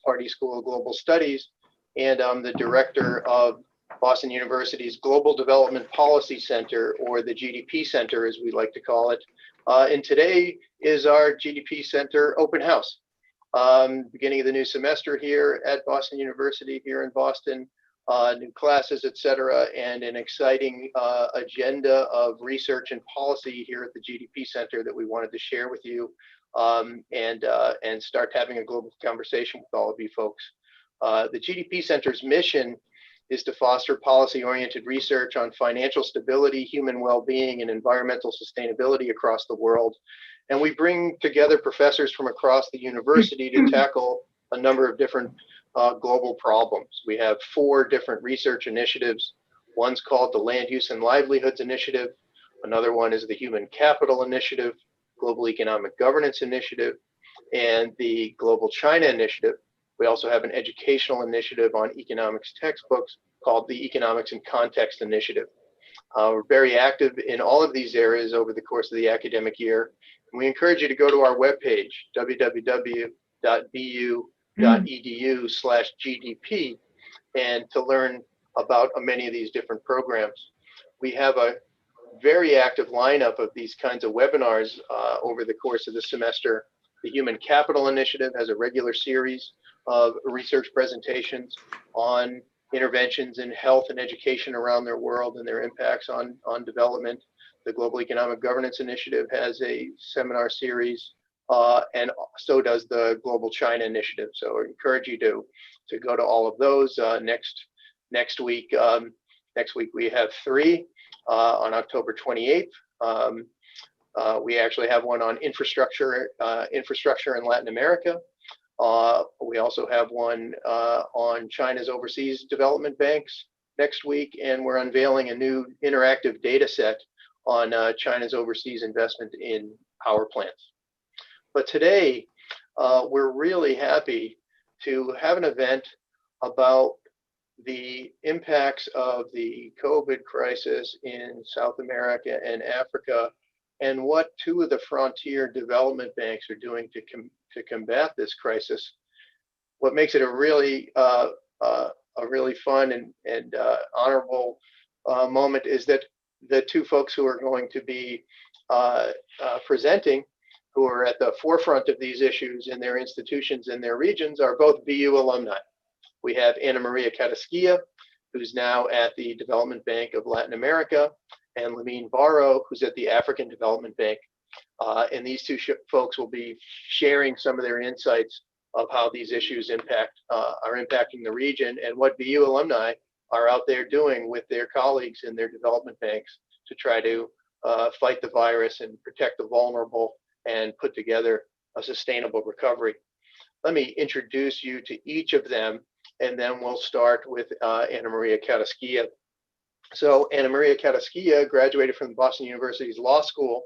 Pardee School of Global Studies, and I'm the director of Boston University's Global Development Policy Center, or the GDP Center, as we like to call it. And today is our GDP Center open house. Beginning of the new semester here at Boston University, here in Boston, new classes, et cetera, and an exciting agenda of research and policy here at the GDP Center that we wanted to share with you, and start having a global conversation with all of you folks. The GDP Center's mission is to foster policy-oriented research on financial stability, human well-being, and environmental sustainability across the world. And we bring together professors from across the university to tackle a number of different global problems. We have 4 different research initiatives. One's called the Land Use and Livelihoods Initiative. Another one is the Human Capital Initiative, Global Economic Governance Initiative, and the Global China Initiative. We also have an educational initiative on economics textbooks called the Economics and Context Initiative. We're very active in all of these areas over the course of the academic year. And we encourage you to go to our webpage, www.bu.edu/GDP, and to learn about many of these different programs. We have a very active lineup of these kinds of webinars over the course of the semester. The Human Capital Initiative has a regular series of research presentations on interventions in health and education around their world and their impacts on development. The Global Economic Governance Initiative has a seminar series, and so does the Global China Initiative. So I encourage you to go to all of those. Next week we have 3 on October 28th. We actually have one on infrastructure in Latin America. We also have one on China's overseas development banks next week, and we're unveiling a new interactive data set on China's overseas investment in power plants. But today, we're really happy to have an event about the impacts of the COVID crisis in South America and Africa, and what 2 of the frontier development banks are doing to combat this crisis. What makes it a really fun and honorable moment is that the 2 folks who are going to be presenting, who are at the forefront of these issues in their institutions and their regions, are both BU alumni. We have Ana Maria Carrasquilla, who's now at the Development Bank of Latin America, and Lamin Barrow, who's at the African Development Bank. And these 2 folks will be sharing some of their insights of how these issues are impacting the region, and what BU alumni are out there doing with their colleagues in their development banks to try to fight the virus and protect the vulnerable and put together a sustainable recovery. Let me introduce you to each of them, and then we'll start with Ana Maria Carrasquilla. So Ana Maria Carrasquilla graduated from Boston University's Law School.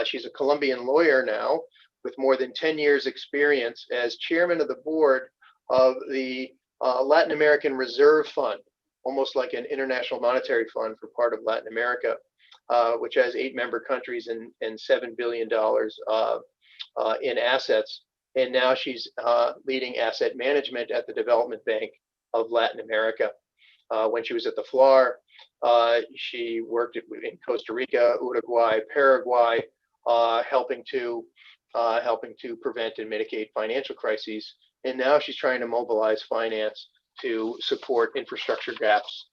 She's a Colombian lawyer now with more than 10 years experience as chairman of the board of the Latin American Reserve Fund, almost like an international monetary fund for part of Latin America, which has 8 member countries and $7 billion in assets. And now she's leading asset management at the Development Bank of Latin America. When she was at the FLAR, she worked in Costa Rica, Uruguay, Paraguay, helping to prevent and mitigate financial crises. And now she's trying to mobilize finance to support infrastructure gaps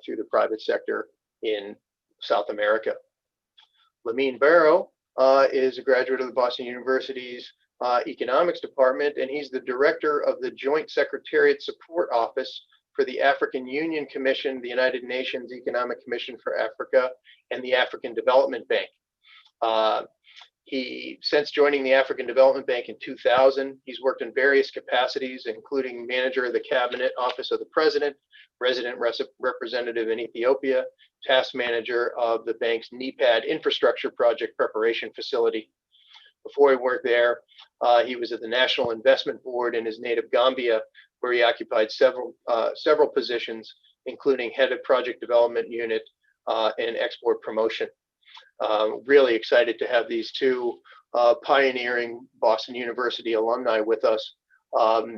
through the private sector in South America. Lamin Barrow is a graduate of the Boston University's Economics Department, and he's the director of the Joint Secretariat Support Office for the African Union Commission, the United Nations Economic Commission for Africa, and the African Development Bank. Since joining the African Development Bank in 2000, he's worked in various capacities, including manager of the Cabinet Office of the President, resident representative in Ethiopia, task manager of the bank's NEPAD infrastructure project preparation facility. Before he worked there, he was at the National Investment Board in his native Gambia, where he occupied several positions, including head of project development unit and export promotion. Really excited to have these 2 pioneering Boston University alumni with us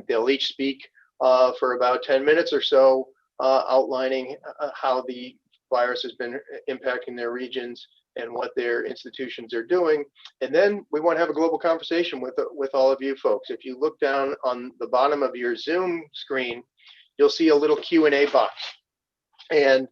They'll each speak for about 10 minutes or so, outlining how the virus has been impacting their regions and what their institutions are doing. And then we want to have a global conversation with all of you folks. If you look down on the bottom of your Zoom screen, you'll see a little Q&A box. And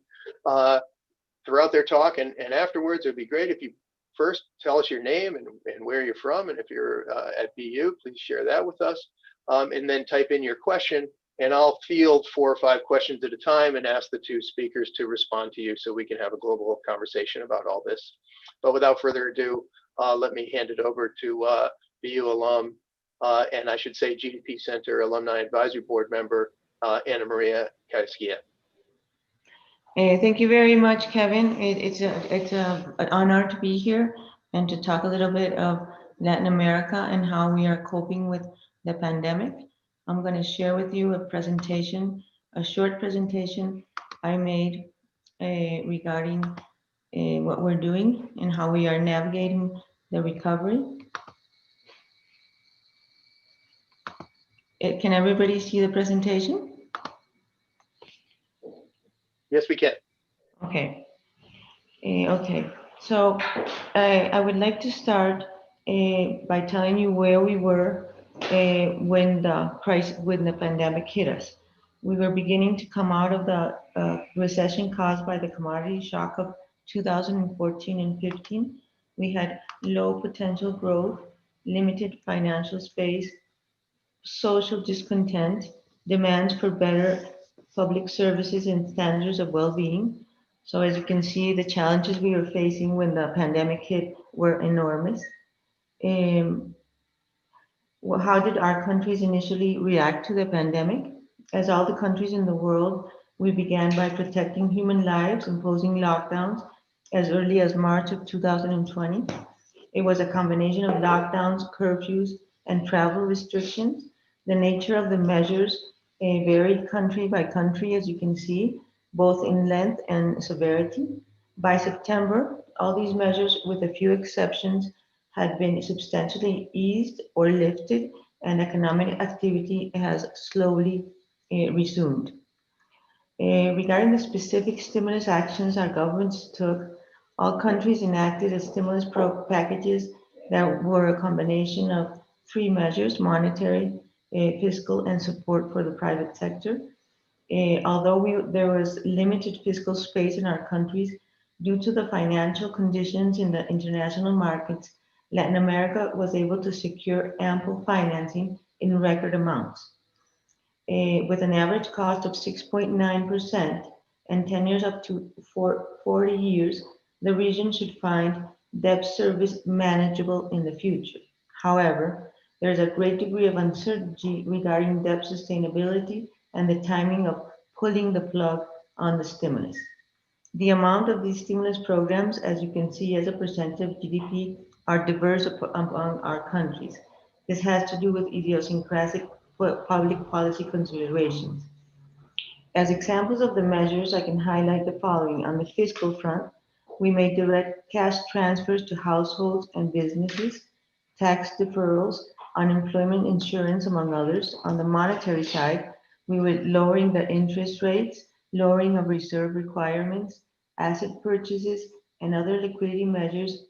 throughout their talk and afterwards, it'd be great if you first tell us your name and where you're from. And if you're at BU, please share that with us. And then type in your question, and I'll field 4 or 5 questions at a time and ask the 2 speakers to respond to you so we can have a global conversation about all this. But without further ado, let me hand it over to BU alum, and I should say GDP Center Alumni Advisory Board member, Ana Maria Carrasquilla. Thank you very much, Kevin. It's an honor to be here and to talk a little bit of Latin America and how we are coping with the pandemic. I'm going to share with you a short presentation I made regarding what we're doing and how we are navigating the recovery. Can everybody see the presentation? Yes, we can. Okay. Okay. So I would like to start by telling you where we were when the pandemic hit us. We were beginning to come out of the recession caused by the commodity shock of 2014 and 15. We had low potential growth, limited financial space, social discontent, demands for better public services and standards of well-being. So as you can see, the challenges we were facing when the pandemic hit were enormous. How did our countries initially react to the pandemic? As all the countries in the world, we began by protecting human lives, imposing lockdowns as early as March of 2020. It was a combination of lockdowns, curfews, and travel restrictions. The nature of the measures varied country by country, as you can see, both in length and severity. By September, all these measures, with a few exceptions, had been substantially eased or lifted, and economic activity has slowly resumed. Regarding the specific stimulus actions our governments took, all countries enacted stimulus packages that were a combination of 3 measures: monetary, fiscal, and support for the private sector. Although there was limited fiscal space in our countries due to the financial conditions in the international markets, Latin America was able to secure ample financing in record amounts. With an average cost of 6.9% and tenures up to 40 years, the region should find debt service manageable in the future. However, there is a great degree of uncertainty regarding debt sustainability and the timing of pulling the plug on the stimulus. The amount of these stimulus programs, as you can see as a percent of GDP, are diverse among our countries. This has to do with idiosyncratic public policy considerations. As examples of the measures, I can highlight the following. On the fiscal front, we made direct cash transfers to households and businesses, tax deferrals, unemployment insurance, among others. On the monetary side, we were lowering the interest rates, lowering of reserve requirements, asset purchases, and other liquidity measures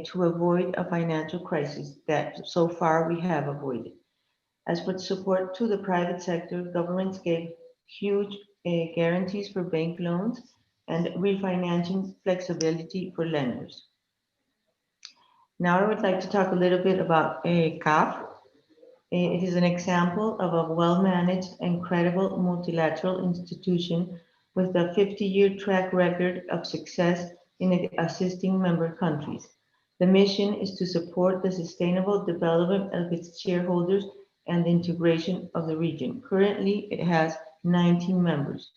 to avoid a financial crisis that so far we have avoided. As for support to the private sector, governments gave huge guarantees for bank loans and refinancing flexibility for lenders. Now I would like to talk a little bit about CAF. It is an example of a well-managed and credible multilateral institution with a 50-year track record of success in assisting member countries. The mission is to support the sustainable development of its shareholders and the integration of the region. Currently, it has 19 members.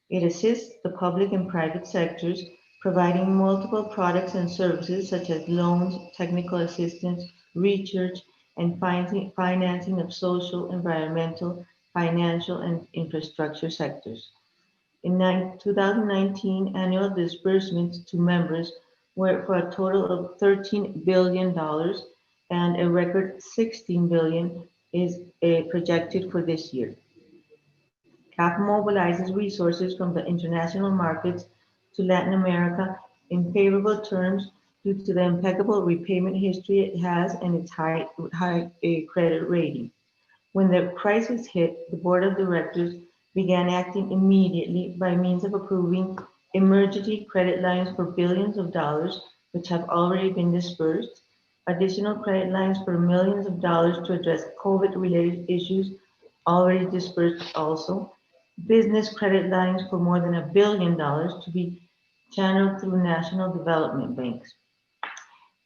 It assists the public and private sectors, providing multiple products and services such as loans, technical assistance, research, and financing of social, environmental, financial, and infrastructure sectors. In 2019, annual disbursements to members were for a total of $13 billion and a record $16 billion is projected for this year. CAF mobilizes resources from the international markets to Latin America in favorable terms due to the impeccable repayment history it has and its high credit rating. When the crisis hit, the board of directors began acting immediately by means of approving emergency credit lines for billions of dollars, which have already been dispersed, additional credit lines for millions of dollars to address COVID-related issues, already dispersed also, business credit lines for more than $1 billion to be channeled through national development banks.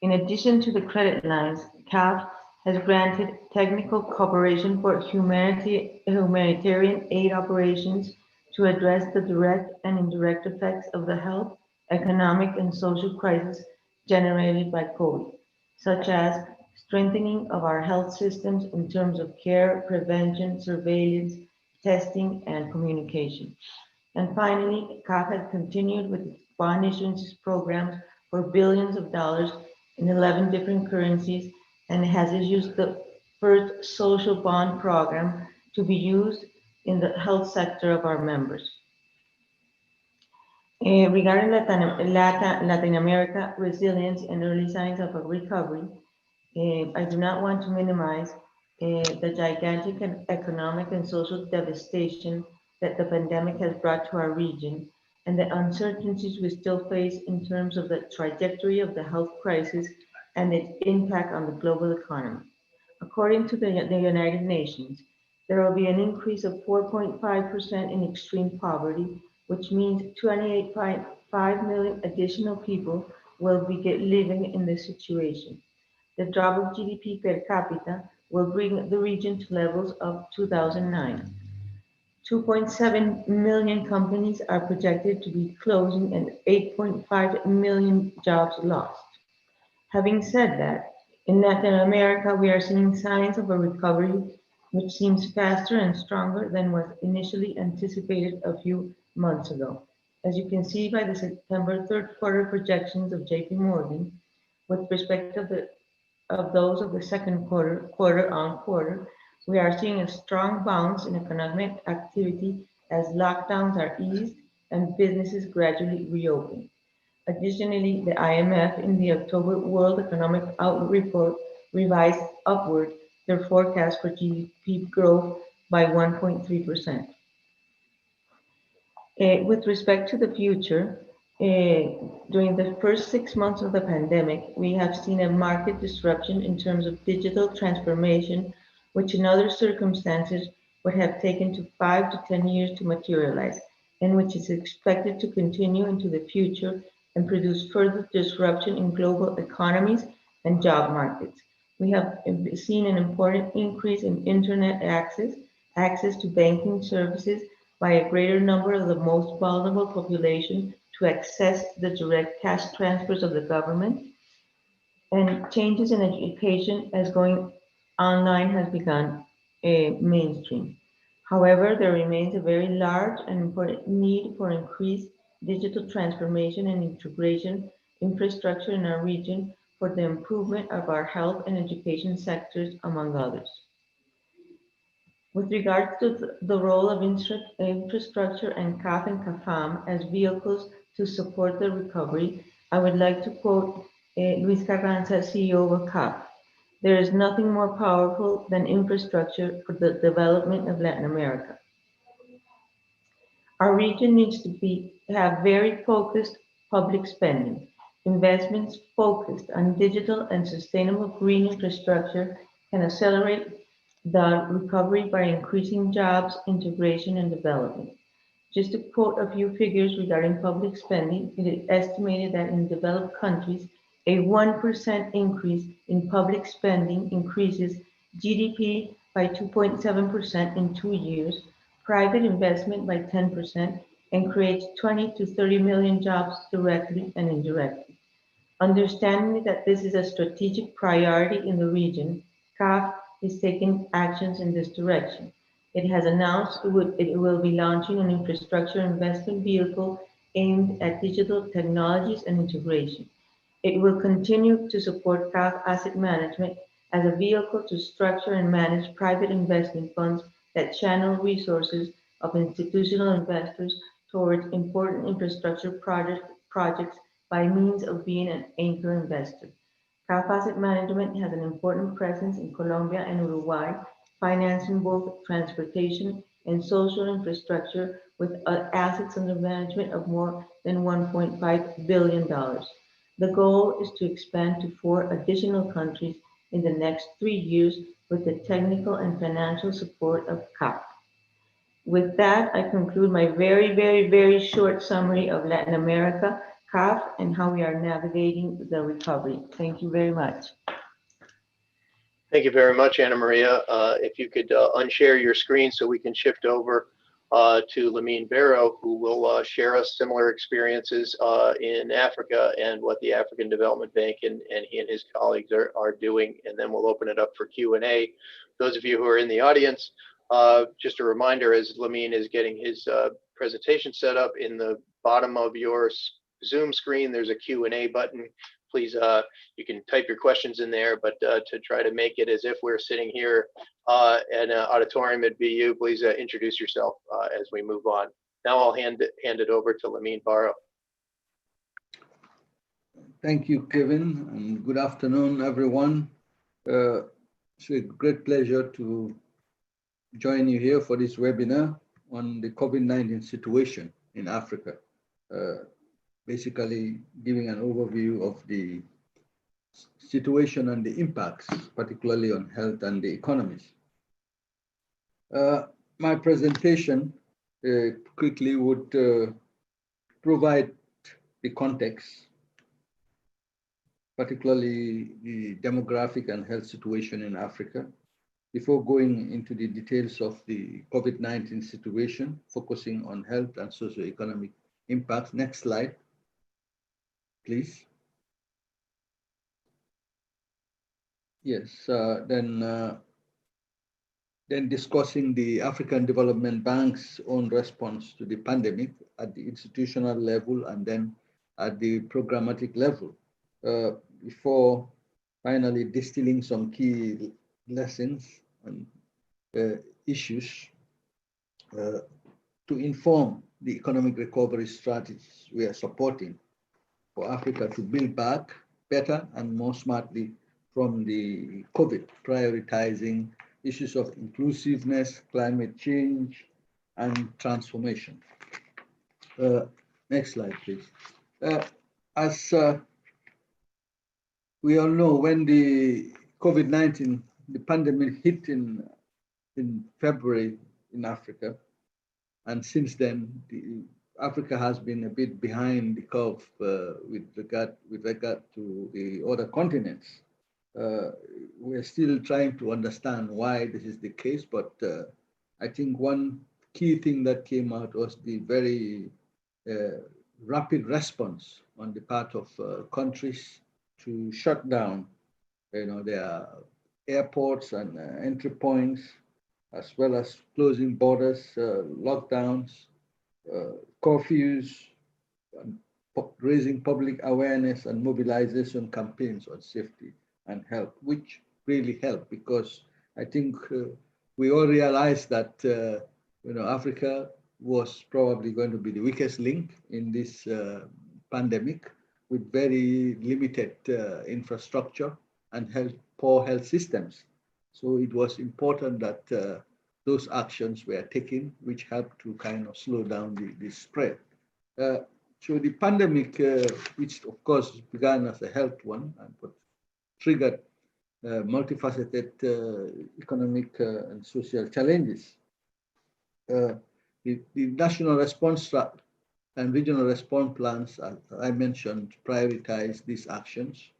In addition to the credit lines, CAF has granted technical cooperation for humanitarian aid operations to address the direct and indirect effects of the health, economic, and social crisis generated by COVID, such as strengthening of our health systems in terms of care, prevention, surveillance, testing, and communication. And finally, CAF has continued with its bond issuance programs for billions of dollars in 11 different currencies and has issued the first social bond program to be used in the health sector of our members. Regarding Latin America resilience and early signs of a recovery, I do not want to minimize the gigantic economic and social devastation that the pandemic has brought to our region and the uncertainties we still face in terms of the trajectory of the health crisis and its impact on the global economy. According to the United Nations, there will be an increase of 4.5% in extreme poverty, which means 28.5 million additional people will be living in this situation. The drop of GDP per capita will bring the region to levels of 2009. 2.7 million companies are projected to be closing and 8.5 million jobs lost. Having said that, in Latin America, we are seeing signs of a recovery which seems faster and stronger than was initially anticipated a few months ago. As you can see by the September third quarter projections of JP Morgan, with respect of those of the second quarter on quarter, we are seeing a strong bounce in economic activity as lockdowns are eased and businesses gradually reopen. Additionally, the IMF in the October World Economic Outlook report revised upward their forecast for GDP growth by 1.3%. With respect to the future, during the first 6 months of the pandemic, we have seen a market disruption in terms of digital transformation, which in other circumstances would have taken to 5 to 10 years to materialize, and which is expected to continue into the future and produce further disruption in global economies and job markets. We have seen an important increase in internet access to banking services by a greater number of the most vulnerable population to access the direct cash transfers of the government, and changes in education as going online has begun mainstream. However, there remains a very large and important need for increased digital transformation and integration infrastructure in our region for the improvement of our health and education sectors, among others. With regard to the role of infrastructure and CAF and CAF-AM as vehicles to support the recovery, I would like to quote Luis Carranza, CEO of CAF. There is nothing more powerful than infrastructure for the development of Latin America. Our region needs to have very focused public spending, investments focused on digital and sustainable green infrastructure can accelerate the recovery by increasing jobs, integration, and development. Just to quote a few figures regarding public spending, it is estimated that in developed countries, a 1% increase in public spending increases GDP by 2.7% in 2 years, private investment by 10%, and creates 20 to 30 million jobs directly and indirectly. Understanding that this is a strategic priority in the region, CAF is taking actions in this direction. It has announced it will be launching an infrastructure investment vehicle aimed at digital technologies and integration. It will continue to support CAF asset management as a vehicle to structure and manage private investment funds that channel resources of institutional investors towards important infrastructure projects by means of being an anchor investor. CAF Asset Management has an important presence in Colombia and Uruguay, financing both transportation and social infrastructure with assets under management of more than $1.5 billion. The goal is to expand to 4 additional countries in the next 3 years with the technical and financial support of CAF. With that, I conclude my very short summary of Latin America, CAF, and how we are navigating the recovery. Thank you very much. Thank you very much, Ana Maria. If you could unshare your screen so we can shift over to Lamin Barrow, who will share us similar experiences in Africa and what the African Development Bank and he and his colleagues are doing, and then we'll open it up for Q&A. Those of you who are in the audience, just a reminder, as Lamin is getting his presentation set up, in the bottom of your Zoom screen, there's a Q&A button. Please, you can type your questions in there, but to try to make it as if we're sitting here at an auditorium at BU, please introduce yourself as we move on. Now I'll hand it over to Lamin Barrow. Thank you, Kevin, and good afternoon, everyone. It's a great pleasure to join you here for this webinar on the COVID-19 situation in Africa. Basically giving an overview of the situation and the impacts, particularly on health and the economies. My presentation quickly would provide the context, particularly the demographic and health situation in Africa, before going into the details of the COVID-19 situation, focusing on health and socioeconomic impacts. Next slide, please. Yes, then discussing the African Development Bank's own response to the pandemic at the institutional level and then at the programmatic level, before finally distilling some key lessons and issues to inform the economic recovery strategies we are supporting for Africa to build back better and more smartly from the COVID, prioritizing issues of inclusiveness, climate change, and transformation. Next slide, please. As we all know, when the COVID-19, the pandemic hit in February in Africa, and since then, Africa has been a bit behind the curve with regard to the other continents. We're still trying to understand why this is the case, but I think one key thing that came out was the very rapid response on the part of countries to shut down, their airports and entry points, as well as closing borders, lockdowns, curfews, raising public awareness and mobilization campaigns on safety and health, which really helped, because I think we all realized that Africa was probably going to be the weakest link in this pandemic, with very limited infrastructure and poor health systems. So it was important that those actions were taken, which helped to kind of slow down the spread. So the pandemic, which of course began as a health one, but triggered multifaceted economic and social challenges. The national response and regional response plans, as I mentioned, prioritize these actions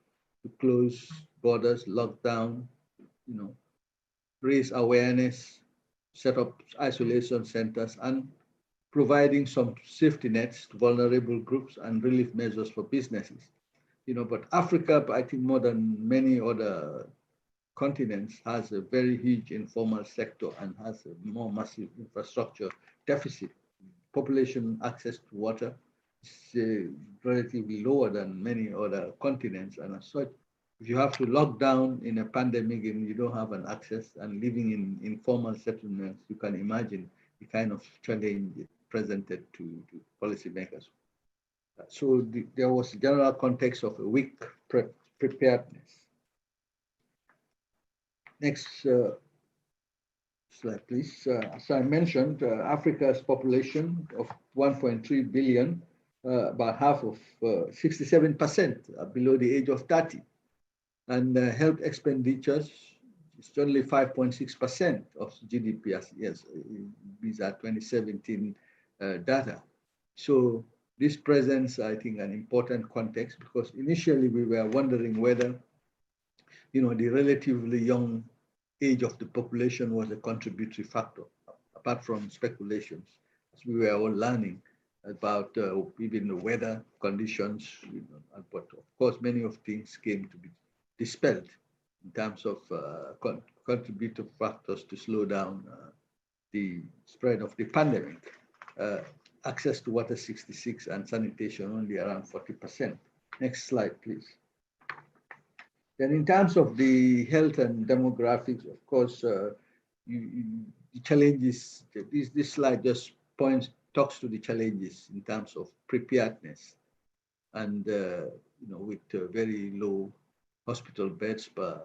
to close borders, lock down, raise awareness, set up isolation centers, and providing some safety nets to vulnerable groups and relief measures for businesses. But Africa, I think more than many other continents, has a very huge informal sector and has a more massive infrastructure deficit. Population access to water is relatively lower than many other continents, and as such, if you have to lock down in a pandemic and you don't have an access and living in informal settlements, you can imagine the kind of challenge it presented to policymakers. So there was a general context of a weak preparedness. Next slide, please. As I mentioned, Africa's population of 1.3 billion, about half of 67% are below the age of 30. And health expenditures is only 5.6% of GDP, as yes, these are 2017 data. So this presents, I think, an important context, because initially we were wondering whether, the relatively young age of the population was a contributory factor, apart from speculations, as we were all learning about even the weather conditions, but of course, many of things came to be dispelled in terms of contributive factors to slow down the spread of the pandemic. Access to water 66 and sanitation only around 40%. Next slide, please. Then in terms of the health and demographics, of course, the challenges, this slide just talks to the challenges in terms of preparedness and, with very low hospital beds per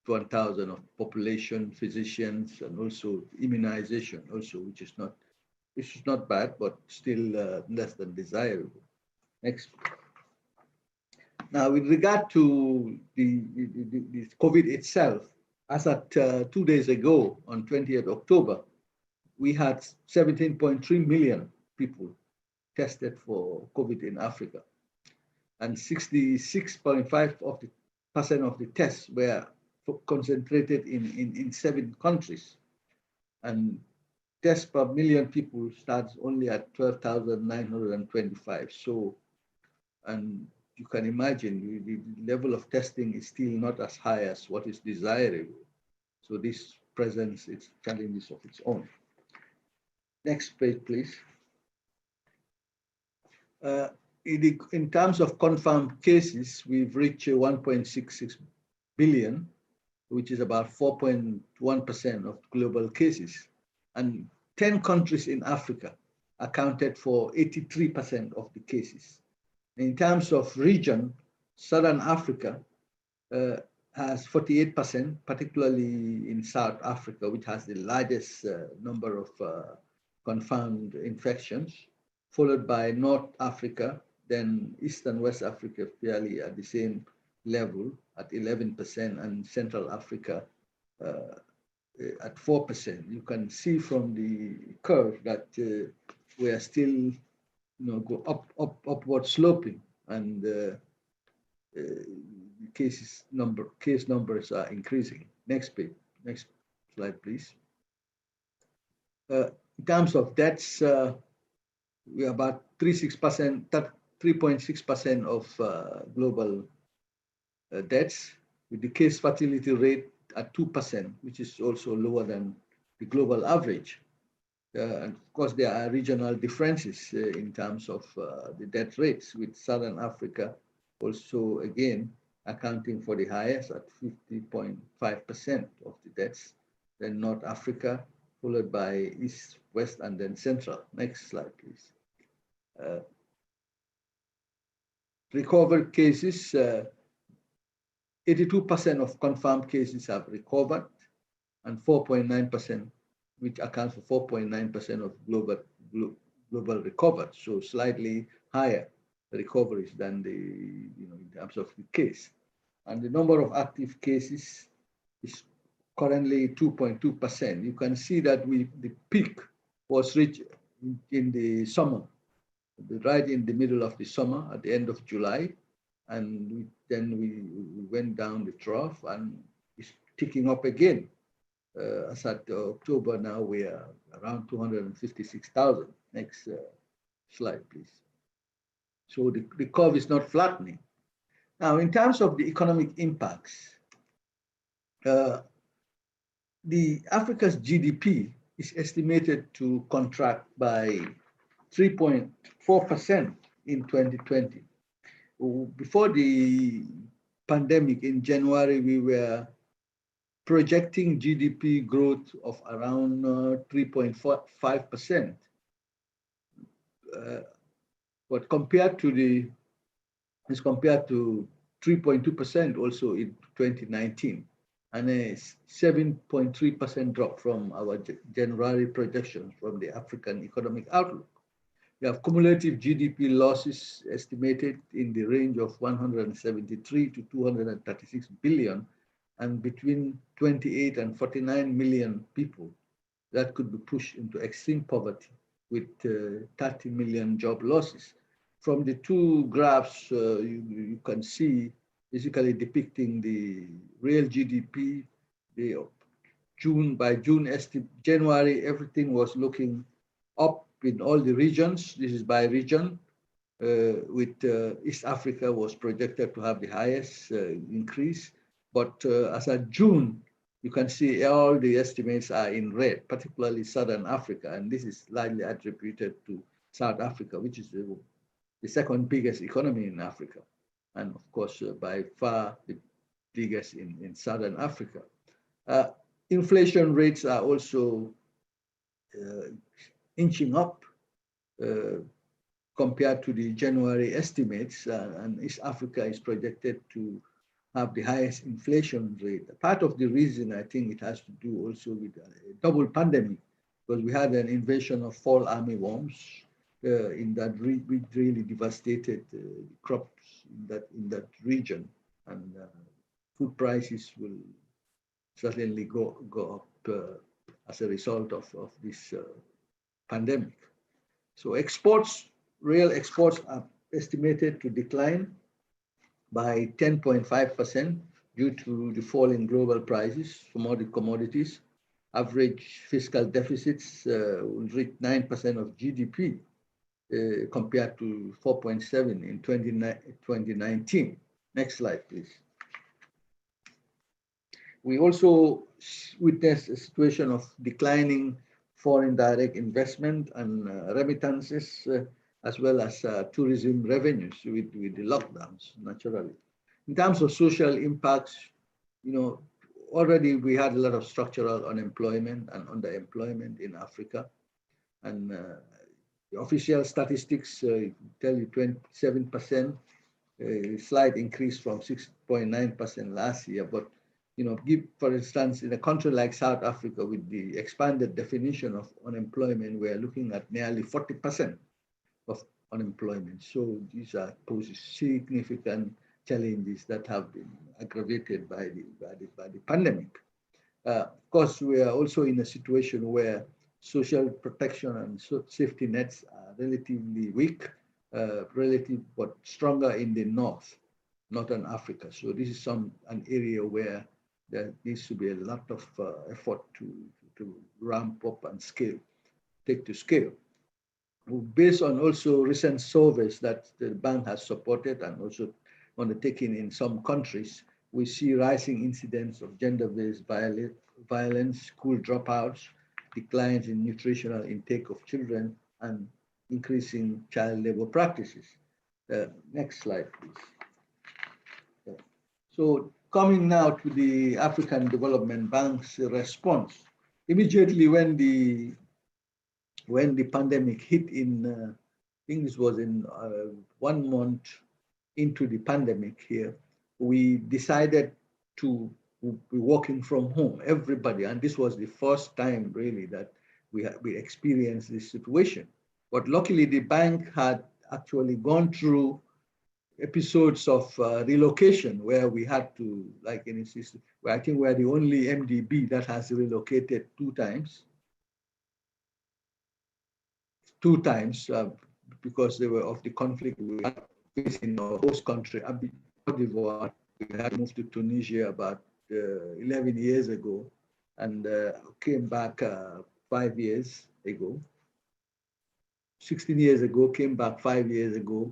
1,000 of population, physicians, and also immunization also, which is not bad, but still less than desirable. Next. Now, with regard to the COVID itself, as at 2 days ago, on 20th October, we had 17.3 million people tested for COVID in Africa. And 66.5% of the tests were concentrated in 7 countries. And tests per million people starts only at 12,925. So, and you can imagine the level of testing is still not as high as what is desirable. So this presents its challenges of its own. Next page, please. In terms of confirmed cases, we've reached 1.66 billion, which is about 4.1% of global cases. And 10 countries in Africa accounted for 83% of the cases. In terms of region, Southern Africa has 48%, particularly in South Africa, which has the largest number of confirmed infections, followed by North Africa, then East and West Africa fairly at the same level at 11%, and Central Africa at 4%. You can see from the curve that we are still go upward sloping, and case numbers are increasing. Next page, next slide, please. In terms of deaths, we are about 3.6% of global deaths, with the case fatality rate at 2%, which is also lower than the global average. And of course, there are regional differences in terms of the death rates, with Southern Africa also, again, accounting for the highest at 50.5% of the deaths, then North Africa, followed by East, West, and then Central. Next slide, please. Recovered cases, 82% of confirmed cases have recovered, and 4.9%, which accounts for 4.9% of global recovered. So slightly higher recoveries than the, in terms of the case. And the number of active cases is currently 2.2%. You can see that the peak was reached in the summer, right in the middle of the summer at the end of July. And then we went down the trough, and it's ticking up again. As at October now, we are around 256,000. Next slide, please. So the curve is not flattening. Now, in terms of the economic impacts, the Africa's GDP is estimated to contract by 3.4% in 2020. before the pandemic in January, we were projecting GDP growth of around 3.5%. But compared to 3.2% also in 2019, and a 7.3% drop from our January projections from the African Economic Outlook. We have cumulative GDP losses estimated in the range of 173 to 236 billion, and between 28 and 49 million people that could be pushed into extreme poverty with 30 million job losses. From the two graphs, you can see basically depicting the real GDP. By January, everything was looking up in all the regions. This is by region, with East Africa was projected to have the highest increase. But as of June, you can see all the estimates are in red, particularly Southern Africa. And this is largely attributed to South Africa, which is the second biggest economy in Africa. And of course, by far the biggest in Southern Africa. Inflation rates are also inching up compared to the January estimates, and East Africa is projected to have the highest inflation rate. Part of the reason, I think, it has to do also with a double pandemic, because we had an invasion of fall armyworms in that which really devastated crops in that region, and food prices will certainly go up as a result of this pandemic. So real exports are estimated to decline by 10.5% due to the fall in global prices for all the commodities. Average fiscal deficits will reach 9% of GDP compared to 4.7% in 2019. Next slide, please. We also witnessed a situation of declining foreign direct investment and remittances, as well as tourism revenues with the lockdowns, naturally. In terms of social impacts, already we had a lot of structural unemployment and underemployment in Africa. And the official statistics tell you 27%, slight increase from 6.9% last year. But give, for instance, in a country like South Africa, with the expanded definition of unemployment, we are looking at nearly 40% of unemployment. So these poses significant challenges that have been aggravated by the pandemic. Of course, we are also in a situation where social protection and safety nets are relatively weak, but stronger in the northern Africa. So this is an area where there needs to be a lot of effort to ramp up and take to scale. Based on also recent surveys that the bank has supported and also undertaken in some countries, we see rising incidents of gender-based violence, school dropouts, declines in nutritional intake of children, and increasing child labor practices. Next slide, please. So coming now to the African Development Bank's response. Immediately when the pandemic hit I think this was in 1 month into the pandemic here, we decided to be working from home, everybody. And this was the first time really that we experienced this situation. But luckily the bank had actually gone through episodes of relocation where we had to, like in a system, where I think we're the only MDB that has relocated two times because they were of the conflict we had in our host country, Cote d'Ivoire. We had moved to Tunisia about 11 years ago, and came back 5 years ago. 16 years ago, came back 5 years ago.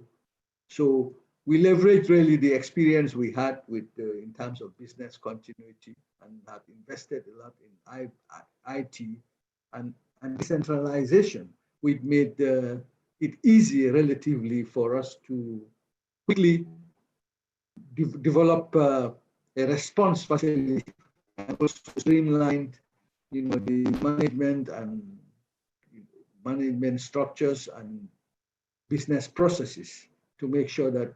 So we leveraged really the experience we had with in terms of business continuity, and have invested a lot in IT and decentralization, which made it easy relatively for us to quickly develop a response facility and also streamlined, the management structures and business processes to make sure that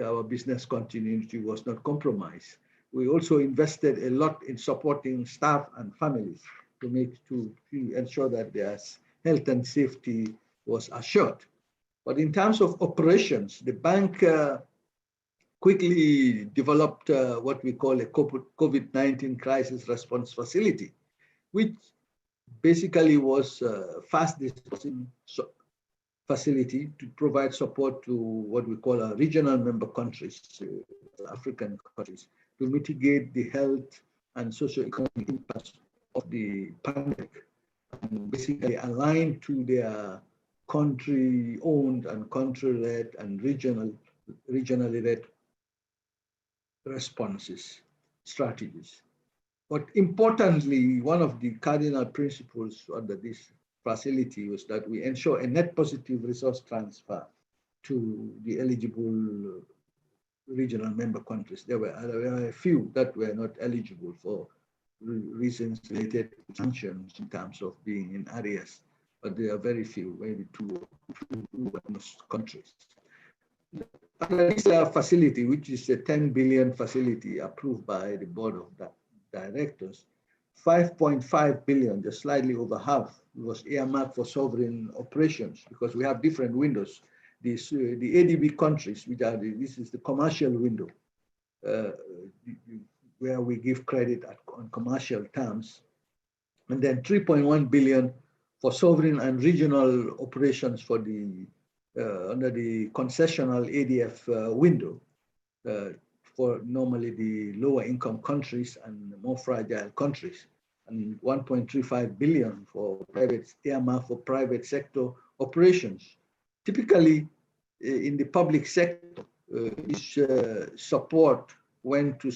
our business continuity was not compromised. We also invested a lot in supporting staff and families to ensure that their health and safety was assured. But in terms of operations, the bank quickly developed what we call a COVID-19 crisis response facility, which basically was a fast dispersing facility to provide support to what we call our regional member countries, African countries, to mitigate the health and socio-economic impacts of the pandemic, and basically aligned to their country-owned and country-led and regionally led responses, strategies. But importantly, one of the cardinal principles under this facility was that we ensure a net positive resource transfer to the eligible regional member countries. There were a few that were not eligible for reasons related to sanctions in terms of being in areas, but there are very few, maybe two countries. Under this facility, which is a 10 billion facility approved by the board of directors, 5.5 billion, just slightly over half, was earmarked for sovereign operations, because we have different windows. The ADB countries, this is the commercial window, where we give credit on commercial terms, and then 3.1 billion for sovereign and regional operations for the under the concessional ADF window, for normally the lower income countries and more fragile countries, and 1.35 billion for earmarked for private sector operations. Typically, in the public sector, this support went to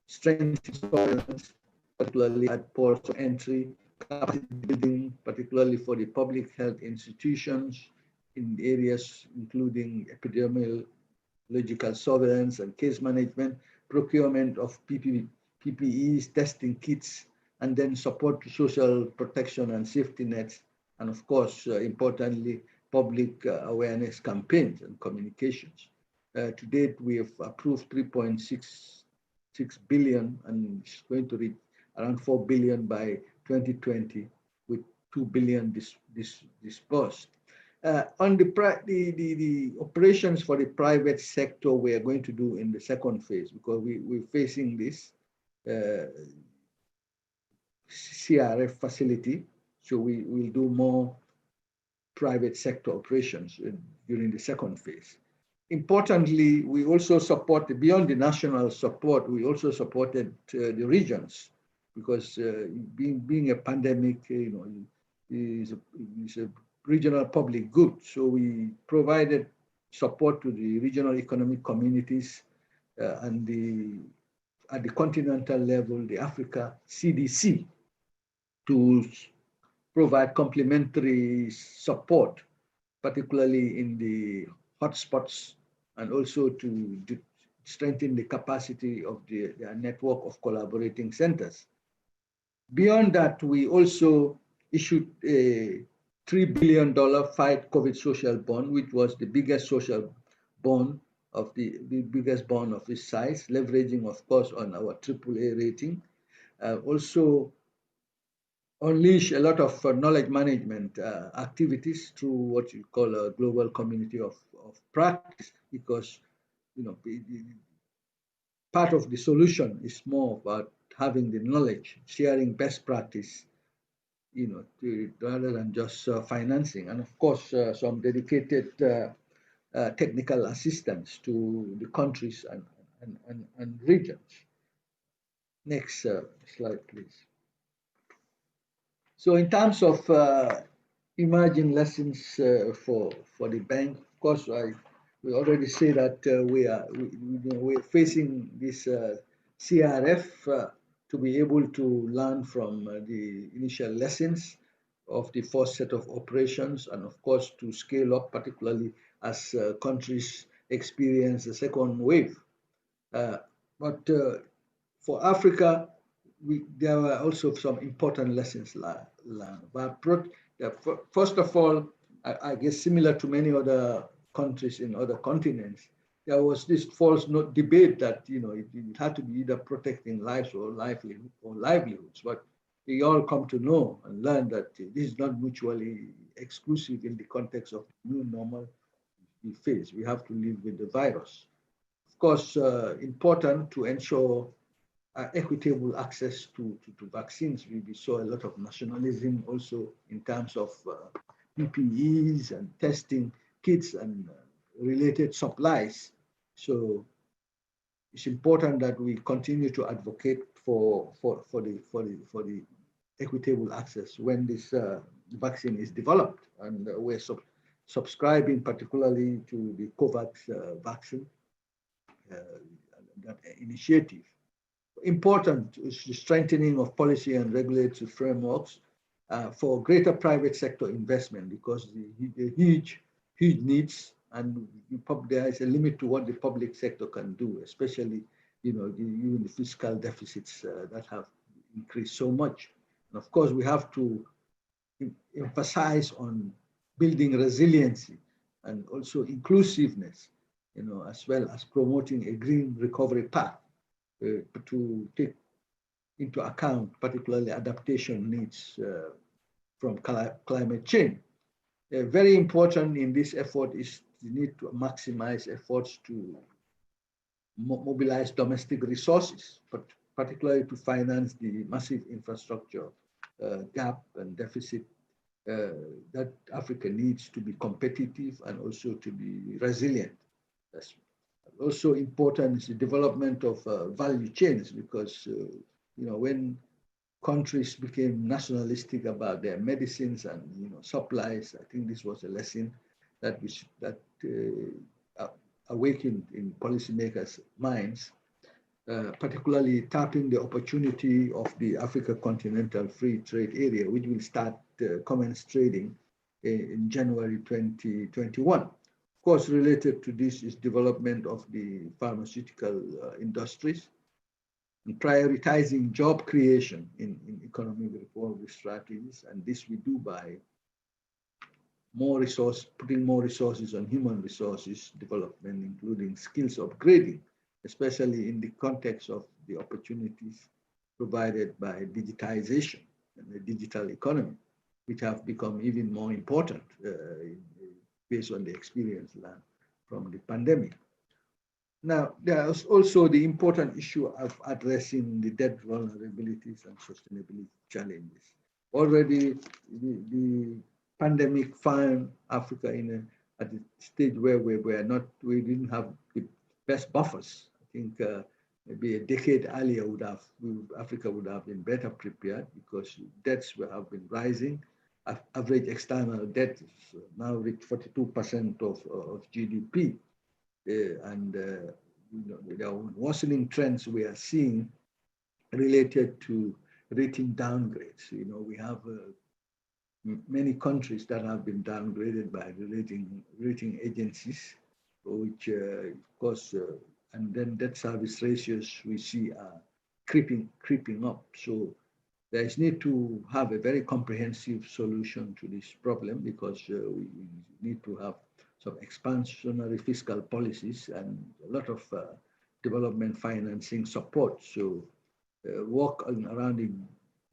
strengthen surveillance, particularly at ports of entry, capacity building, particularly for the public health institutions in areas including epidemiological surveillance and case management, procurement of PPEs, testing kits, and then support to social protection and safety nets, and of course, importantly, public awareness campaigns and communications. To date, we have approved 3.66 billion, and it's going to reach around 4 billion by 2020, with 2 billion disbursed. On the operations for the private sector, we are going to do in the second phase, because we're facing this CRF facility. So we will do more private sector operations during the second phase. Importantly, we also support, beyond the national support, we also supported the regions, because being a pandemic, is a regional public good. So we provided support to the regional economic communities and at the continental level, the Africa CDC, to provide complementary support, particularly in the hotspots, and also to strengthen the capacity of their network of collaborating centers. Beyond that, we also issued a $3 billion Fight COVID social bond, which was the biggest social bond of the biggest bond of its size, leveraging, of course, on our AAA rating. Also unleash a lot of knowledge management activities through what you call a global community of practice, because part of the solution is more about having the knowledge, sharing best practice, rather than just financing, and of course some dedicated technical assistance to the countries and regions. Next slide, please. So in terms of emerging lessons for the bank, of course, we already say that we're facing this CRF to be able to learn from the initial lessons of the first set of operations, and of course to scale up, particularly as countries experience the second wave But for Africa, there were also some important lessons learned. But first of all, I guess similar to many other countries in other continents, there was this false debate that it had to be either protecting lives or livelihoods. But we all come to know and learn that this is not mutually exclusive in the context of the new normal we face. We have to live with the virus. Of course, important to ensure equitable access to vaccines. We saw a lot of nationalism also in terms of PPEs and testing kits and related supplies. So it's important that we continue to advocate for the equitable access when this vaccine is developed, and we're subscribing particularly to the COVAX vaccine that initiative. Important is the strengthening of policy and regulatory frameworks for greater private sector investment, because the huge needs, and there is a limit to what the public sector can do, especially even the fiscal deficits that have increased so much. And of course, we have to emphasize on building resiliency and also inclusiveness, as well as promoting a green recovery path to take into account particularly adaptation needs from climate change. Very important in this effort is the need to maximize efforts to mobilize domestic resources, but particularly to finance the massive infrastructure gap and deficit that Africa needs to be competitive and also to be resilient. That's also important is the development of value chains, because when countries became nationalistic about their medicines and supplies, I think this was a lesson that awakened in policymakers' minds, particularly tapping the opportunity of the Africa Continental Free Trade Area, which will start commence trading in January 2021. Of course, related to this is development of the pharmaceutical industries, and prioritizing job creation in economic reform strategies. And this we do by putting more resources on human resources development, including skills upgrading, especially in the context of the opportunities provided by digitization and the digital economy, which have become even more important based on the experience learned from the pandemic. Now, there is also the important issue of addressing the debt vulnerabilities and sustainability challenges. Already, the pandemic found Africa at a stage where we didn't have the best buffers. I think maybe a decade earlier Africa would have been better prepared, because debts have been rising. Average external debt is now reached 42% of GDP. And the worsening trends we are seeing related to rating downgrades. We have many countries that have been downgraded by the rating agencies, which of course, and then debt service ratios we see are creeping up. So there is need to have a very comprehensive solution to this problem, because we need to have some expansionary fiscal policies and a lot of development financing support. So work around the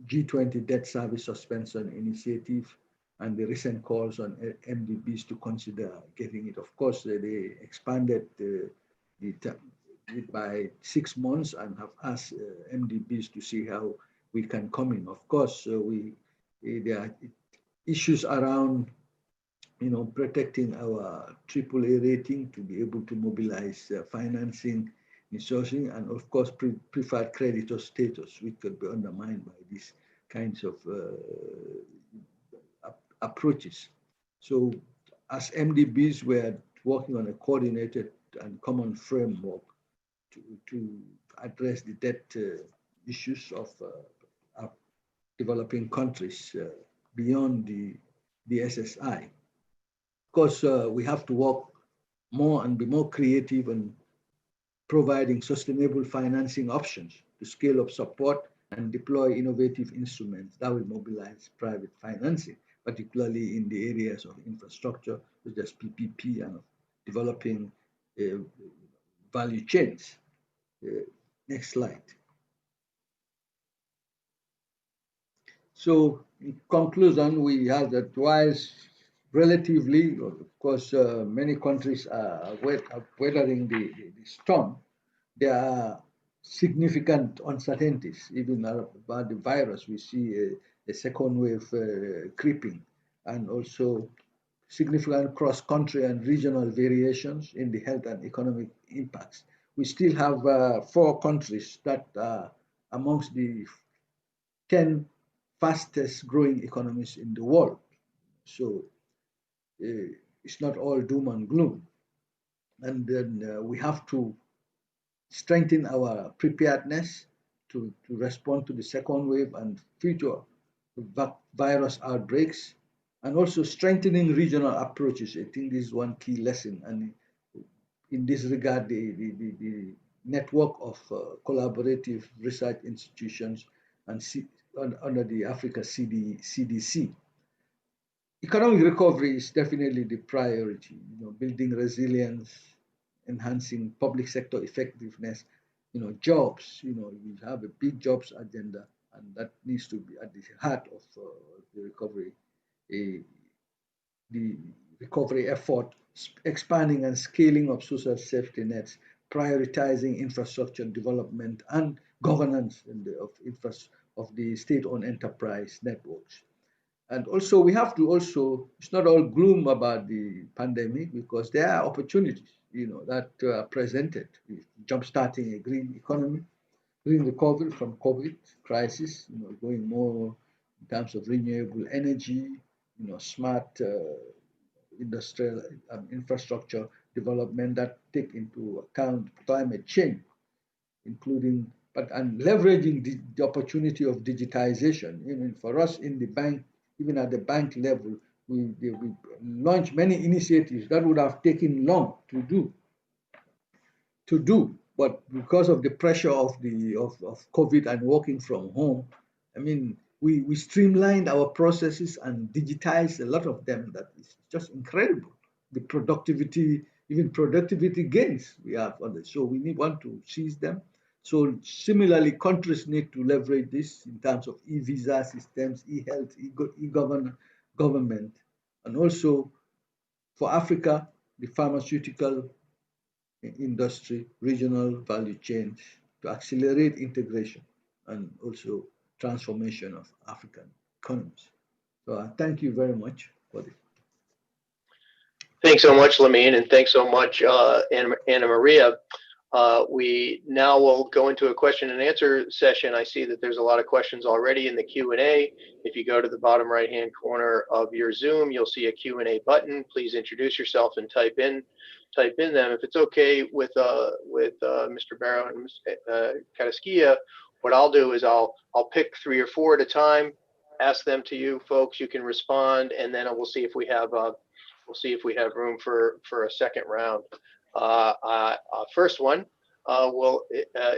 G20 debt service suspension initiative and the recent calls on MDBs to consider getting it. Of course, they expanded it by 6 months and have asked MDBs to see how we can come in. Of course, there are issues around protecting our AAA rating to be able to mobilize financing, resourcing, and of course, preferred creditor status, which could be undermined by these kinds of approaches. So as MDBs, we're working on a coordinated and common framework to address the debt issues of developing countries beyond the SSI. Of course, we have to work more and be more creative and providing sustainable financing options to scale up support and deploy innovative instruments that will mobilize private financing, particularly in the areas of infrastructure, such as PPP and developing value chains. Next slide. So in conclusion, we have that whilst relatively, of course, many countries are weathering the storm, there are significant uncertainties, even about the virus. We see a second wave creeping, and also significant cross-country and regional variations in the health and economic impacts. We still have 4 countries that are amongst the 10 fastest growing economies in the world. So it's not all doom and gloom. And then we have to strengthen our preparedness to respond to the second wave and future virus outbreaks, and also strengthening regional approaches. I think this is one key lesson. And in this regard, the network of collaborative research institutions and under the Africa CDC. Economic recovery is definitely the priority, building resilience, enhancing public sector effectiveness, jobs, we have a big jobs agenda, and that needs to be at the heart of the recovery. The recovery effort, expanding and scaling of social safety nets, prioritizing infrastructure development and governance of the state-owned enterprise networks. And also we have to it's not all gloom about the pandemic, because there are opportunities, that are presented, jump-starting a green economy, green recovery from COVID crisis, going more in terms of renewable energy, smart industrial infrastructure development that take into account climate change, including and leveraging the opportunity of digitization. Even for us in the bank, even at the bank level, we launched many initiatives that would have taken long to do, but because of the pressure of COVID and working from home, we streamlined our processes and digitized a lot of them. That is just incredible. The productivity, even productivity gains we have on this. So we want to seize them. So similarly, countries need to leverage this in terms of e-visa systems, e-health, e-government, and also for Africa, the pharmaceutical industry, regional value chains to accelerate integration and also transformation of African economies. So thank you very much for this. Thanks so much, Lamin, and thanks so much, Anna Maria. We now will go into a question and answer session. I see that there's a lot of questions already in the Q&A. If you go to the bottom right-hand corner of your Zoom, you'll see a Q&A button. Please introduce yourself and type in them. If it's okay with Mr. Barrow and Ms. Carrasquilla, what I'll do is I'll pick 3 or 4 at a time, ask them to you folks. You can respond, and then we'll see if we have room for a second round. First one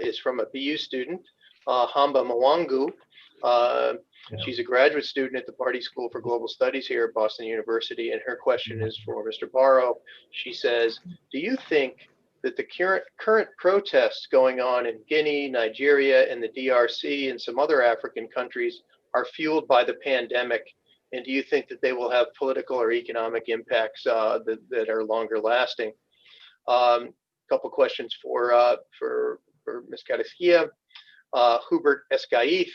is from a BU student, Hamba Mwangu. She's a graduate student at the Pardee School for Global Studies here at Boston University, and her question is for Mr. Barrow. She says, do you think that the current protests going on in Guinea, Nigeria, and the DRC and some other African countries are fueled by the pandemic? And do you think that they will have political or economic impacts that are longer lasting? Couple questions for Ms. Carrasquilla. Hubert Escaif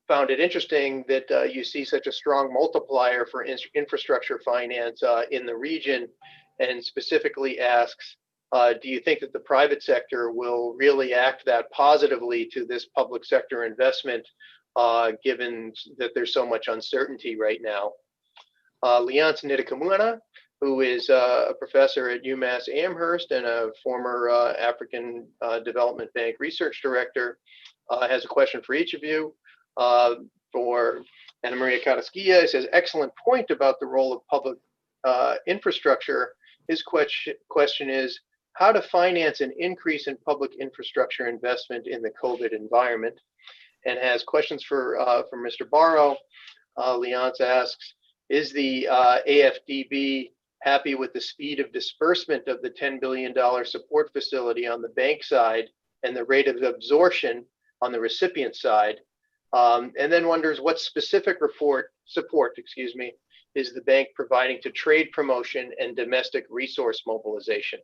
found it interesting that you see such a strong multiplier for infrastructure finance in the region, and specifically asks, do you think that the private sector will really act that positively to this public sector investment, given that there's so much uncertainty right now? Leonce Nitikamuna, who is a professor at UMass Amherst and a former African Development Bank research director, has a question for each of you. For Anna Maria Carrasquilla, it says, excellent point about the role of public infrastructure His question is how to finance an increase in public infrastructure investment in the COVID environment, and has questions for Mr. Barrow. Leonce asks, is the AFDB happy with the speed of disbursement of the $10 billion support facility on the bank side and the rate of absorption on the recipient side? And then wonders what specific support, is the bank providing to trade promotion and domestic resource mobilization?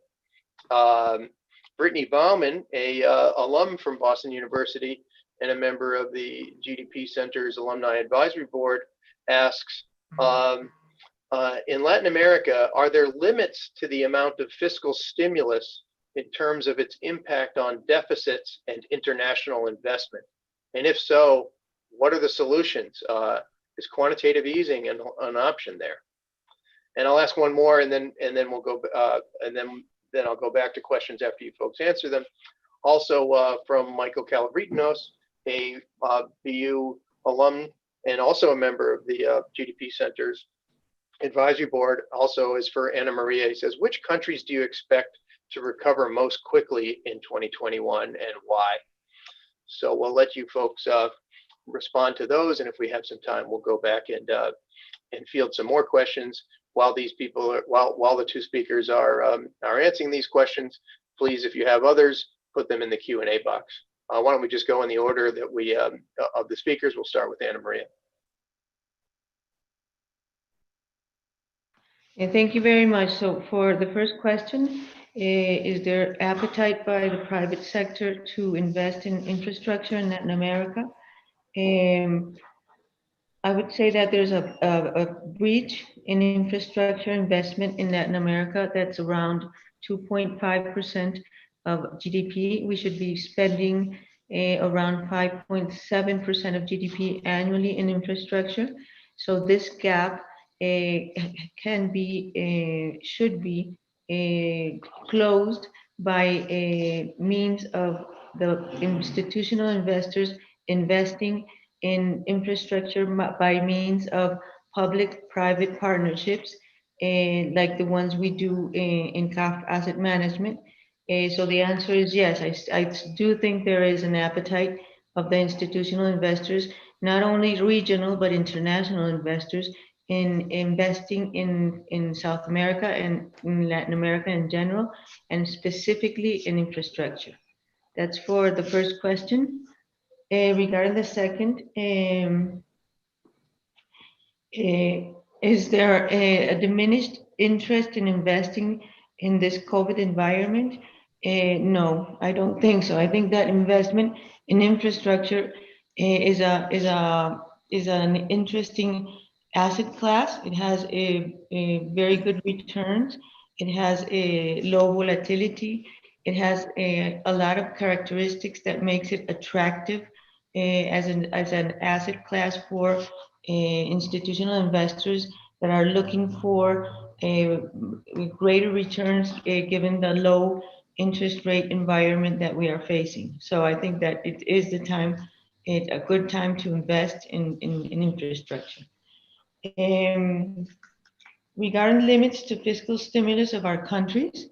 Brittany Bauman, a alum from Boston University and a member of the GDP Center's Alumni Advisory Board, asks, in Latin America, are there limits to the amount of fiscal stimulus in terms of its impact on deficits and international investment? And if so, what are the solutions? Is quantitative easing an option there? And I'll ask one more, and then we'll go, and then I'll go back to questions after you folks answer them. Also from Michael Calabrinos, a BU alum and also a member of the GDP Center's advisory board, also is for Anna Maria. He says, which countries do you expect to recover most quickly in 2021 and why? So we'll let you folks respond to those, and if we have some time, we'll go back and field some more questions while these people are, while the two speakers are answering these questions. Please, if you have others, put them in the Q&A box. Why don't we just go in the order that we of the speakers? We'll start with Anna Maria. Yeah, thank you very much. So for the first question, is there appetite by the private sector to invest in infrastructure in Latin America? I would say that there's a breach in infrastructure investment in Latin America that's around 2.5% of GDP. We should be spending around 5.7% of GDP annually in infrastructure. So this gap can be, should be closed by means of the institutional investors investing in infrastructure by means of public-private partnerships, like the ones we do in CAF Asset Management. So the answer is yes. I do think there is an appetite of the institutional investors, not only regional but international investors, in investing in South America and in Latin America in general, and specifically in infrastructure. That's for the first question. Regarding the second, is there a diminished interest in investing in this COVID environment? No, I don't think so. I think that investment in infrastructure is an interesting asset class. It has a very good returns. It has a low volatility. It has a lot of characteristics that makes it attractive as an asset class for institutional investors that are looking for greater returns given the low interest rate environment that we are facing. So I think that it is the time, a good time to invest in infrastructure. Regarding limits to fiscal stimulus of our countries,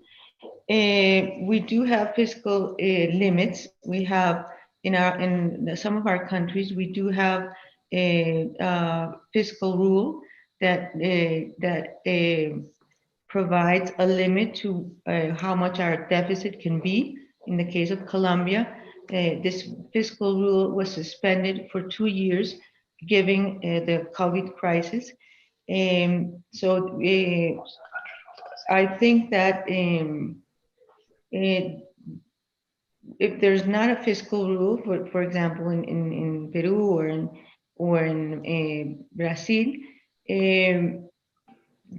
we do have fiscal limits. We have in some of our countries, we do have a fiscal rule that provides a limit to how much our deficit can be. In the case of Colombia, this fiscal rule was suspended for 2 years, given the COVID crisis. So I think that if there's not a fiscal rule, for example, in Peru or in Brazil,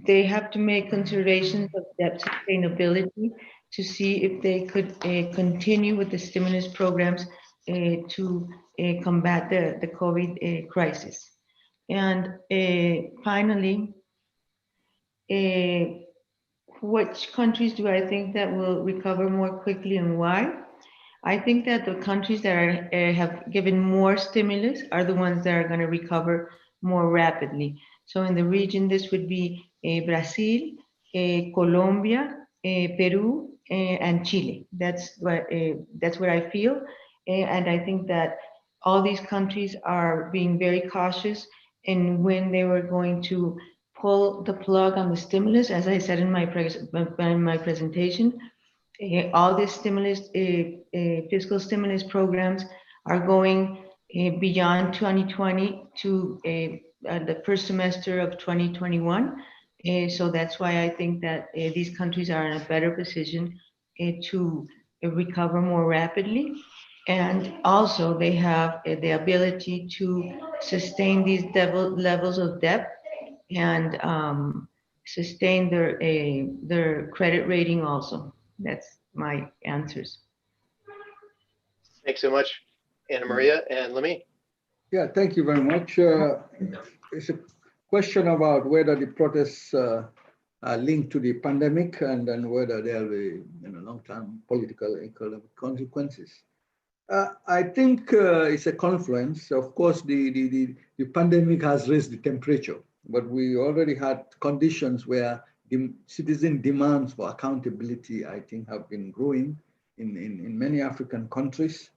they have to make considerations of debt sustainability to see if they could continue with the stimulus programs to combat the COVID crisis. And finally, which countries do I think that will recover more quickly and why? I think that the countries that have given more stimulus are the ones that are going to recover more rapidly. So in the region, this would be Brazil, Colombia, Peru, and Chile. That's what I feel. And I think that all these countries are being very cautious in when they were going to pull the plug on the stimulus. As I said in my presentation, all these fiscal stimulus programs are going beyond 2020 to the first semester of 2021. So that's why I think that these countries are in a better position to recover more rapidly. And also they have the ability to sustain these levels of debt and sustain their credit rating also. That's my answers. Thanks so much, Ana Maria and Lamin. Yeah, thank you very much. It's a question about whether the protests are linked to the pandemic and then whether there will be long-term political and economic consequences. I think it's a confluence. Of course, the pandemic has raised the temperature, but we already had conditions where the citizen demands for accountability, I think, have been growing in many African countries.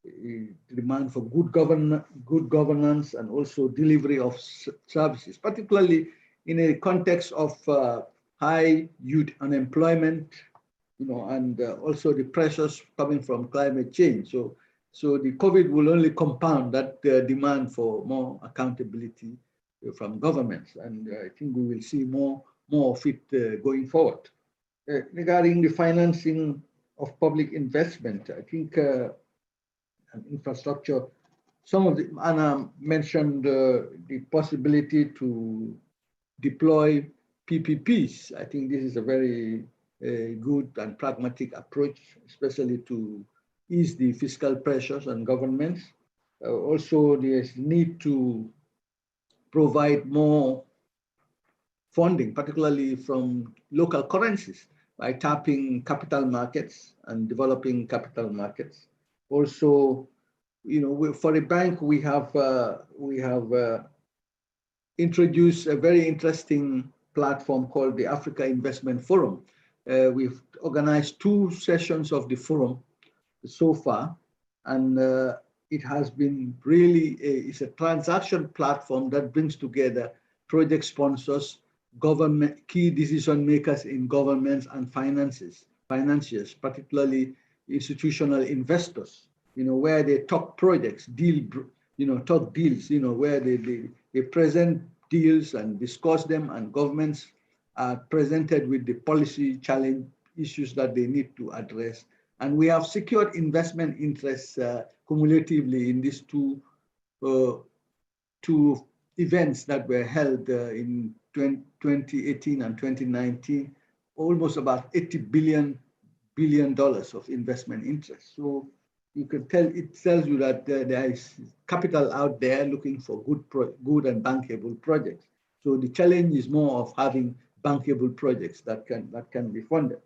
The demand for good governance and also delivery of services, particularly in a context of high youth unemployment, and also the pressures coming from climate change. So the COVID will only compound that demand for more accountability from governments, and I think we will see more of it going forward. Regarding the financing of public investment, I think and infrastructure, some of the, Anna mentioned the possibility to deploy PPPs. I think this is a very good and pragmatic approach, especially to ease the fiscal pressures on governments. Also, there's need to provide more funding, particularly from local currencies, by tapping capital markets and developing capital markets. Also, for a bank, we have introduced a very interesting platform called the Africa Investment Forum. We've organized 2 sessions of the forum so far, and it has been really it's a transaction platform that brings together project sponsors, government, key decision makers in governments and financiers, particularly institutional investors, where they talk projects, talk deals, where they present deals and discuss them, and governments are presented with the policy challenge issues that they need to address. And we have secured investment interests cumulatively in these two events that were held in 2018 and 2019, almost about $80 billion of investment interest. So you can tell, it tells you that there is capital out there looking for good and bankable projects. So the challenge is more of having bankable projects that can be funded.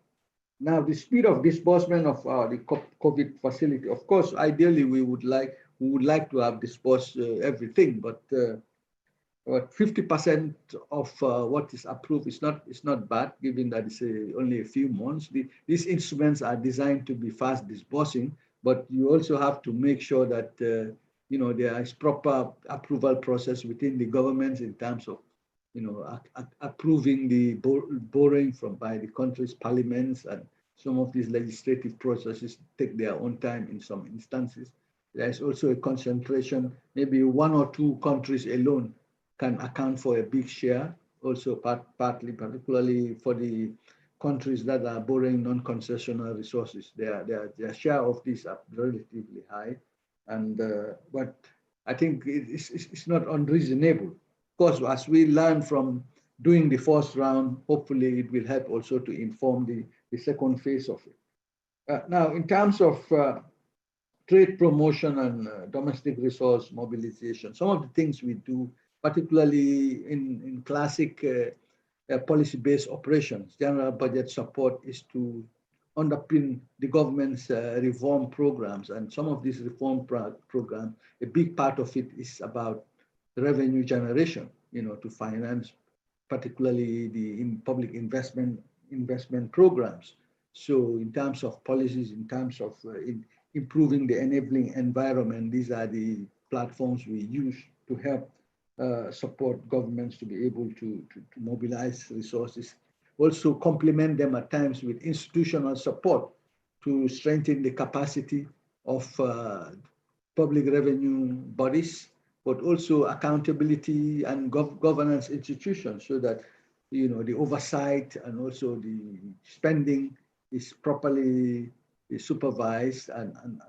Now, the speed of disbursement of the COVID facility, of course, ideally we would like to have disbursed everything, but 50% of what is approved is not bad, given that it's only a few months. These instruments are designed to be fast disbursing, but you also have to make sure that there is proper approval process within the governments in terms of approving the borrowing by the country's parliaments, and some of these legislative processes take their own time in some instances. There is also a concentration, maybe 1 or 2 countries alone can account for a big share, also partly, particularly for the countries that are borrowing non-concessional resources. Their share of these are relatively high, and but I think it's not unreasonable. Of course, as we learn from doing the first round, hopefully it will help also to inform the second phase of it. Now, in terms of trade promotion and domestic resource mobilization, some of the things we do, particularly in classic policy-based operations, general budget support, is to underpin the government's reform programs. And some of these reform programs, a big part of it is about revenue generation, to finance particularly the public investment programs. So in terms of policies, in terms of improving the enabling environment, these are the platforms we use to help support governments to be able to mobilize resources. Also complement them at times with institutional support to strengthen the capacity of public revenue bodies, but also accountability and governance institutions, so that the oversight and also the spending is properly supervised and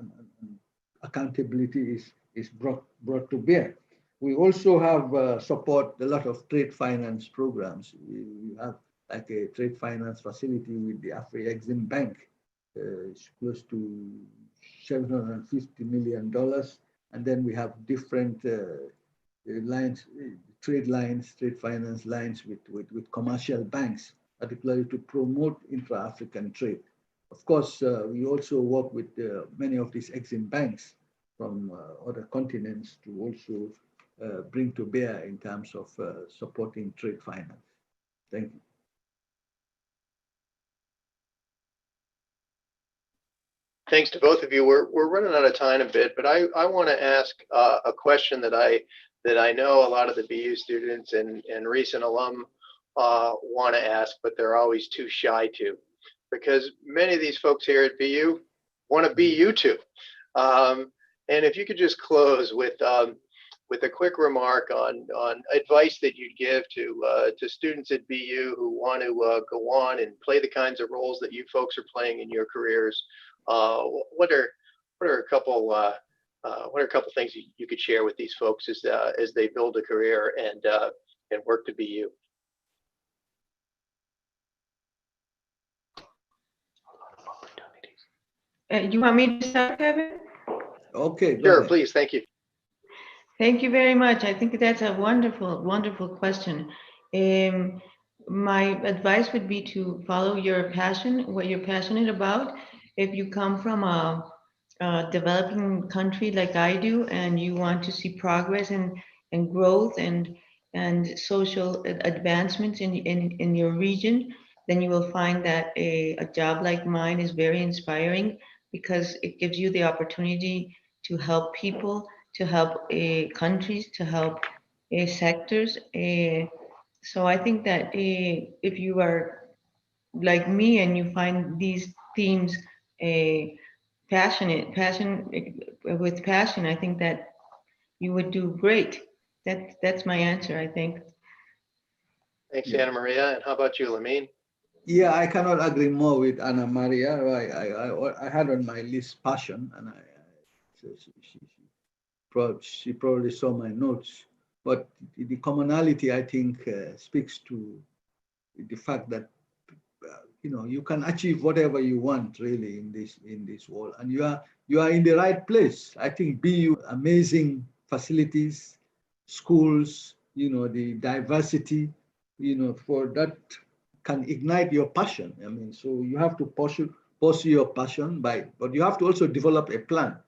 accountability is brought to bear. We also have support a lot of trade finance programs. We have like a trade finance facility with the Afro-Exim Bank. It's close to $750 million. And then we have different lines, trade finance lines with commercial banks, particularly to promote intra-African trade. Of course, we also work with many of these Exim banks from other continents to also bring to bear in terms of supporting trade finance. Thank you. Thanks to both of you. We're running out of time a bit, but I want to ask a question that I know a lot of the BU students and recent alum want to ask, but they're always too shy to, because many of these folks here at BU want to be you too. And if you could just close with a quick remark on advice that you'd give to students at BU who want to go on and play the kinds of roles that you folks are playing in your careers. What are a couple things you could share with these folks as they build a career and work to be you? You want me to start, Kevin? Okay. Sure, please. Thank you. Thank you very much. I think that's a wonderful, wonderful question. My advice would be to follow your passion, what you're passionate about. If you come from a developing country like I do, and you want to see progress and growth and social advancements in your region, then you will find that a job like mine is very inspiring, because it gives you the opportunity to help people, to help countries, to help sectors. So I think that if you are like me and you find these themes passion with passion, I think that you would do great. That's my answer, I think. Thanks, Anna Maria. And how about you, Lamin? Yeah, I cannot agree more with Anna Maria. I had on my list passion, and she probably saw my notes. But the commonality, I think, speaks to the fact that you can achieve whatever you want really in this world, and you are in the right place. I think BU amazing facilities, schools, the diversity, for that can ignite your passion. I mean, so you have to pursue your passion but you have to also develop a plan,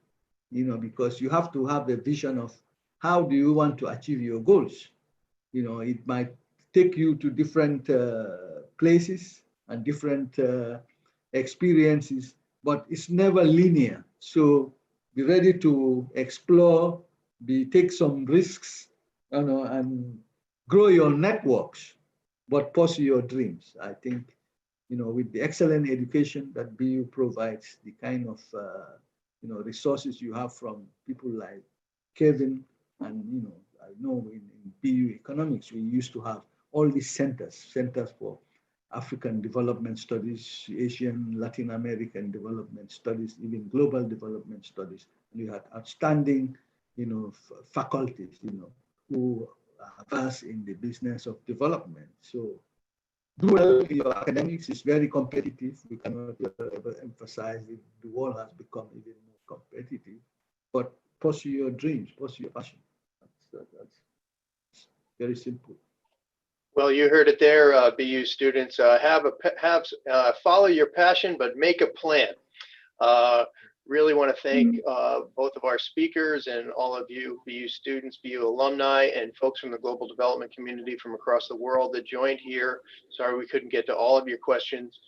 because you have to have a vision of how do you want to achieve your goals. It might take you to different places and different experiences, but it's never linear. So be ready to explore, take some risks, and grow your networks, but pursue your dreams. I think, with the excellent education that BU provides, the kind of resources you have from people like Kevin, and I know in BU economics we used to have all these centers for African development studies, Asian, Latin American development studies, even global development studies. And you had outstanding, faculties, who are versed in the business of development. So do well in your academics. Is very competitive. We cannot ever emphasize it. The world has become even more competitive. But pursue your dreams, pursue your passion. That's very simple. Well, you heard it there, BU students. Follow your passion, but make a plan. Really want to thank both of our speakers and all of you, BU students, BU alumni, and folks from the global development community from across the world that joined here. Sorry we couldn't get to all of your questions.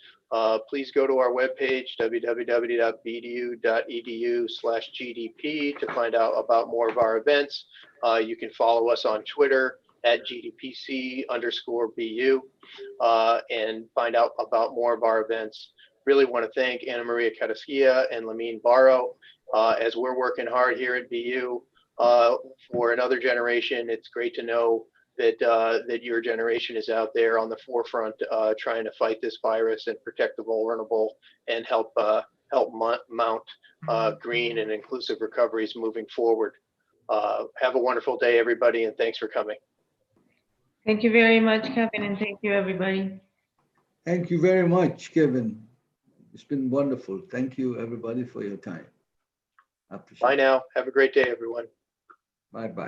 Please go to our webpage, www.bdu.edu/GDP, to find out about more of our events. You can follow us on Twitter at GDPC_BU and find out about more of our events. Really want to thank Anna Maria Carrasquilla and Lamin Barrow as we're working hard here at BU for another generation. It's great to know that that your generation is out there on the forefront trying to fight this virus and protect the vulnerable and help mount green and inclusive recoveries moving forward. Have a wonderful day, everybody, and thanks for coming. Thank you very much, Kevin, and thank you, everybody. Thank you very much, Kevin. It's been wonderful. Thank you, everybody, for your time. I appreciate it. Bye now. Have a great day, everyone. Bye-bye.